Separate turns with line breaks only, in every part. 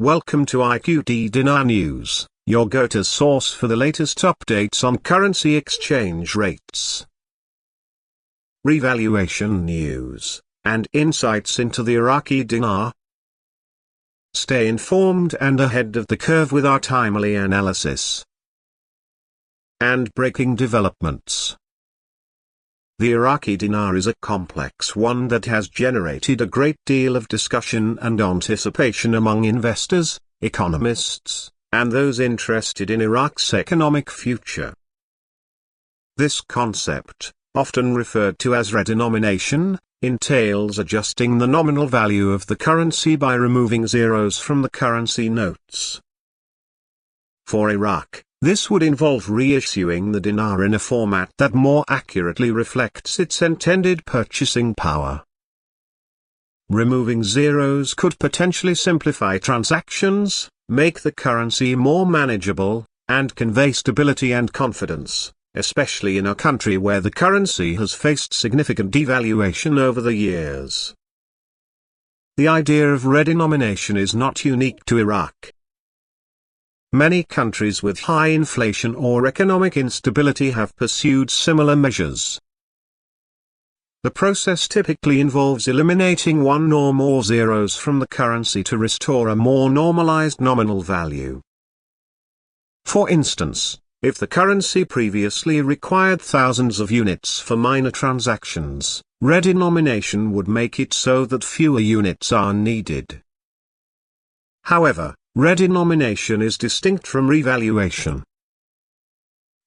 Welcome to IQD Dinar News, your go-to source for the latest updates on currency exchange rates, revaluation news, and insights into the Iraqi dinar. Stay informed and ahead of the curve with our timely analysis and breaking developments. The Iraqi dinar is a complex one that has generated a great deal of discussion and anticipation among investors, economists, and those interested in Iraq's economic future. This concept, often referred to as redenomination, entails adjusting the nominal value of the currency by removing zeros from the currency notes. For Iraq, this would involve reissuing the dinar in a format that more accurately reflects its intended purchasing power. Removing zeros could potentially simplify transactions, make the currency more manageable, and convey stability and confidence, especially in a country where the currency has faced significant devaluation over the years. The idea of redenomination is not unique to Iraq. Many countries with high inflation or economic instability have pursued similar measures. The process typically involves eliminating one or more zeros from the currency to restore a more normalized nominal value. For instance, if the currency previously required thousands of units for minor transactions, redenomination would make it so that fewer units are needed. However, redenomination is distinct from revaluation.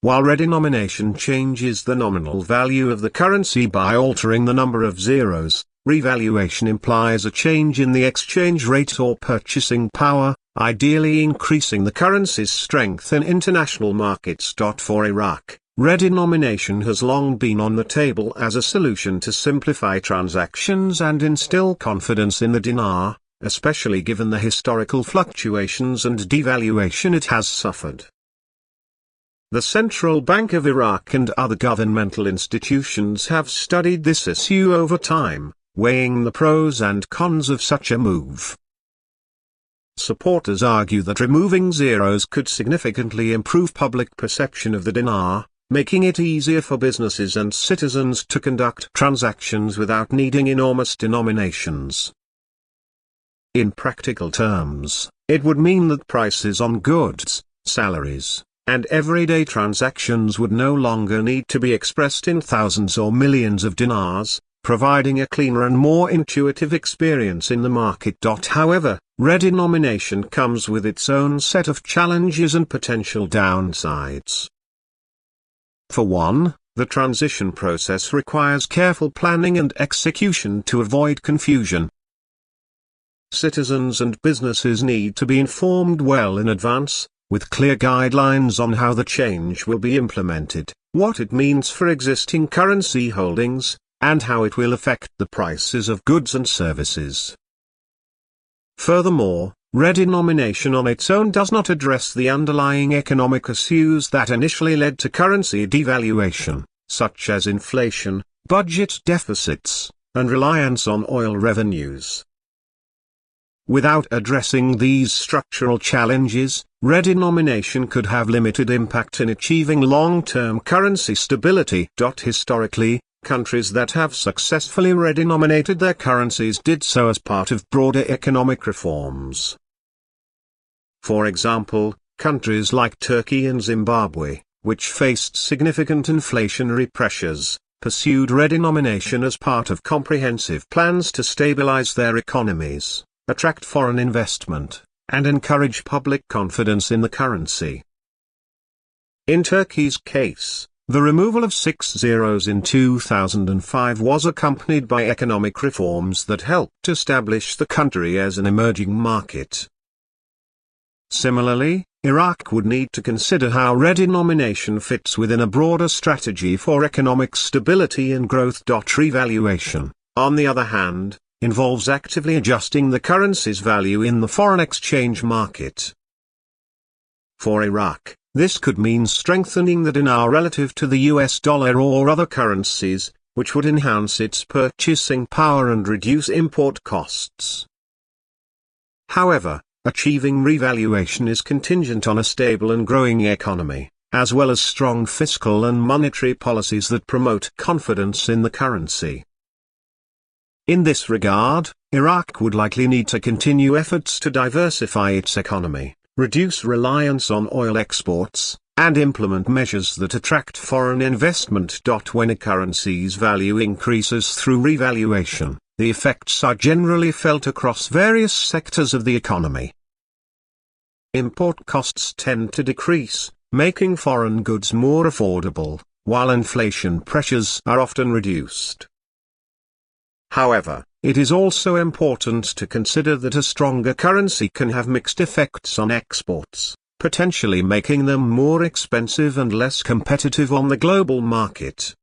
While redenomination changes the nominal value of the currency by altering the number of zeros, revaluation implies a change in the exchange rate or purchasing power, ideally increasing the currency's strength in international markets. For Iraq, redenomination has long been on the table as a solution to simplify transactions and instill confidence in the dinar, especially given the historical fluctuations and devaluation it has suffered. The Central Bank of Iraq and other governmental institutions have studied this issue over time, weighing the pros and cons of such a move. Supporters argue that removing zeros could significantly improve public perception of the dinar, making it easier for businesses and citizens to conduct transactions without needing enormous denominations. In practical terms, it would mean that prices on goods, salaries, and everyday transactions would no longer need to be expressed in thousands or millions of dinars, providing a cleaner and more intuitive experience in the market. However, redenomination comes with its own set of challenges and potential downsides. For one, the transition process requires careful planning and execution to avoid confusion. Citizens and businesses need to be informed well in advance, with clear guidelines on how the change will be implemented, what it means for existing currency holdings, and how it will affect the prices of goods and services. Furthermore, redenomination on its own does not address the underlying economic issues that initially led to currency devaluation, such as inflation, budget deficits, and reliance on oil revenues. Without addressing these structural challenges, redenomination could have limited impact in achieving long-term currency stability. Historically, countries that have successfully redenominated their currencies did so as part of broader economic reforms. For example, countries like Turkey and Zimbabwe, which faced significant inflationary pressures, pursued redenomination as part of comprehensive plans to stabilize their economies, attract foreign investment, and encourage public confidence in the currency. In Turkey's case, the removal of 6 zeros in 2005 was accompanied by economic reforms that helped establish the country as an emerging market. Similarly, Iraq would need to consider how redenomination fits within a broader strategy for economic stability and growth. Revaluation, on the other hand, involves actively adjusting the currency's value in the foreign exchange market. For Iraq, this could mean strengthening the dinar relative to the US dollar or other currencies, which would enhance its purchasing power and reduce import costs. However, achieving revaluation is contingent on a stable and growing economy, as well as strong fiscal and monetary policies that promote confidence in the currency. In this regard, Iraq would likely need to continue efforts to diversify its economy, reduce reliance on oil exports, and implement measures that attract foreign investment. When a currency's value increases through revaluation, the effects are generally felt across various sectors of the economy. Import costs tend to decrease, making foreign goods more affordable, while inflation pressures are often reduced. However, it is also important to consider that a stronger currency can have mixed effects on exports, potentially making them more expensive and less competitive on the global market.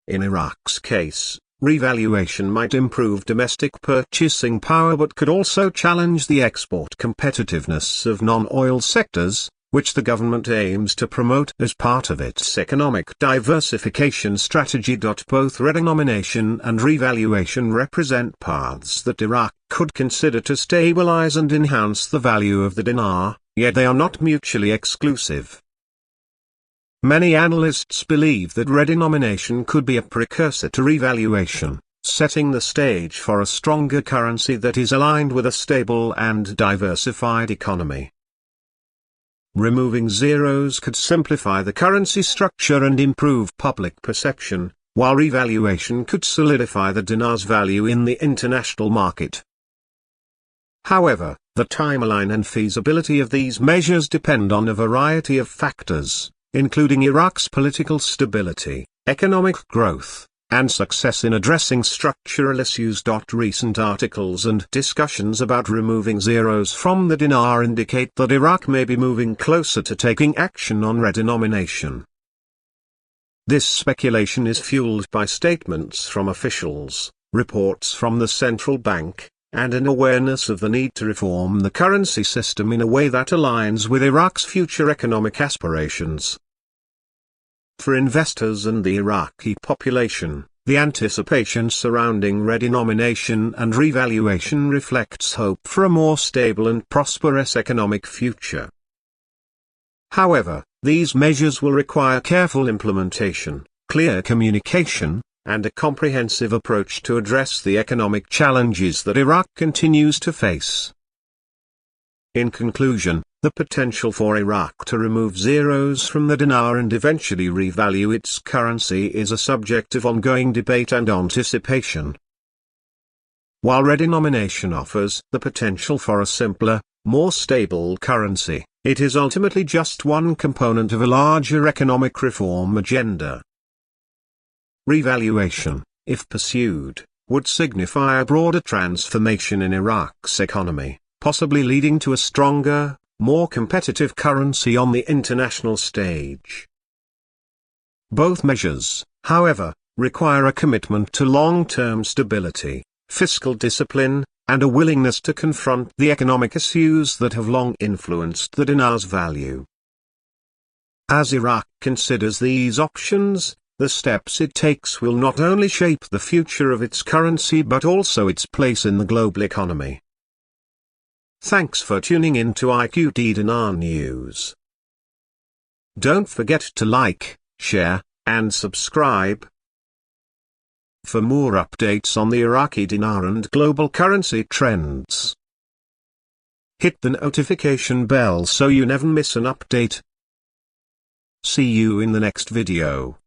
In Iraq's case, revaluation might improve domestic purchasing power but could also challenge the export competitiveness of non-oil sectors, which the government aims to promote as part of its economic diversification strategy. Both redenomination and revaluation represent paths that Iraq could consider to stabilize and enhance the value of the dinar, yet they are not mutually exclusive. Many analysts believe that redenomination could be a precursor to revaluation, setting the stage for a stronger currency that is aligned with a stable and diversified economy. Removing zeros could simplify the currency structure and improve public perception, while revaluation could solidify the dinar's value in the international market. However, the timeline and feasibility of these measures depend on a variety of factors, including Iraq's political stability, economic growth, and success in addressing structural issues. Recent articles and discussions about removing zeros from the dinar indicate that Iraq may be moving closer to taking action on redenomination. This speculation is fueled by statements from officials, reports from the central bank, and an awareness of the need to reform the currency system in a way that aligns with Iraq's future economic aspirations. For investors and the Iraqi population, the anticipation surrounding redenomination and revaluation reflects hope for a more stable and prosperous economic future. However, these measures will require careful implementation, clear communication, and a comprehensive approach to address the economic challenges that Iraq continues to face. In conclusion, the potential for Iraq to remove zeros from the dinar and eventually revalue its currency is a subject of ongoing debate and anticipation. While redenomination offers the potential for a simpler, more stable currency, it is ultimately just one component of a larger economic reform agenda. Revaluation, if pursued, would signify a broader transformation in Iraq's economy, possibly leading to a stronger, more competitive currency on the international stage. Both measures, however, require a commitment to long-term stability, fiscal discipline, and a willingness to confront the economic issues that have long influenced the dinar's value. As Iraq considers these options, the steps it takes will not only shape the future of its currency but also its place in the global economy. Thanks for tuning in to IQD Dinar News. Don't forget to like, share, and subscribe. For more updates on the Iraqi dinar and global currency trends, hit the notification bell so you never miss an update. See you in the next video.